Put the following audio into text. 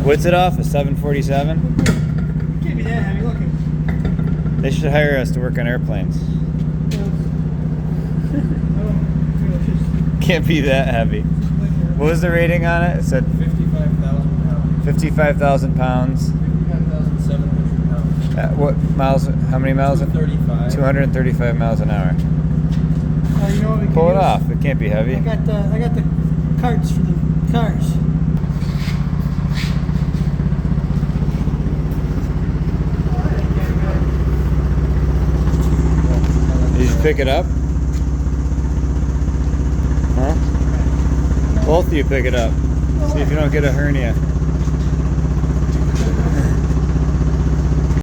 What's it off? A 747? Can't be that heavy. Look at. They should hire us to work on airplanes. Can't be that heavy. What was the rating on it? It said 55,000 pounds. 55,000 pounds. 55,700 pounds. What miles? How many miles? 235. 235 miles an hour. You know what we can Pull it use? off. It can't be heavy. I got the carts for the cars. Did you pick it up? Huh? Both of you pick it up. See if you don't get a hernia.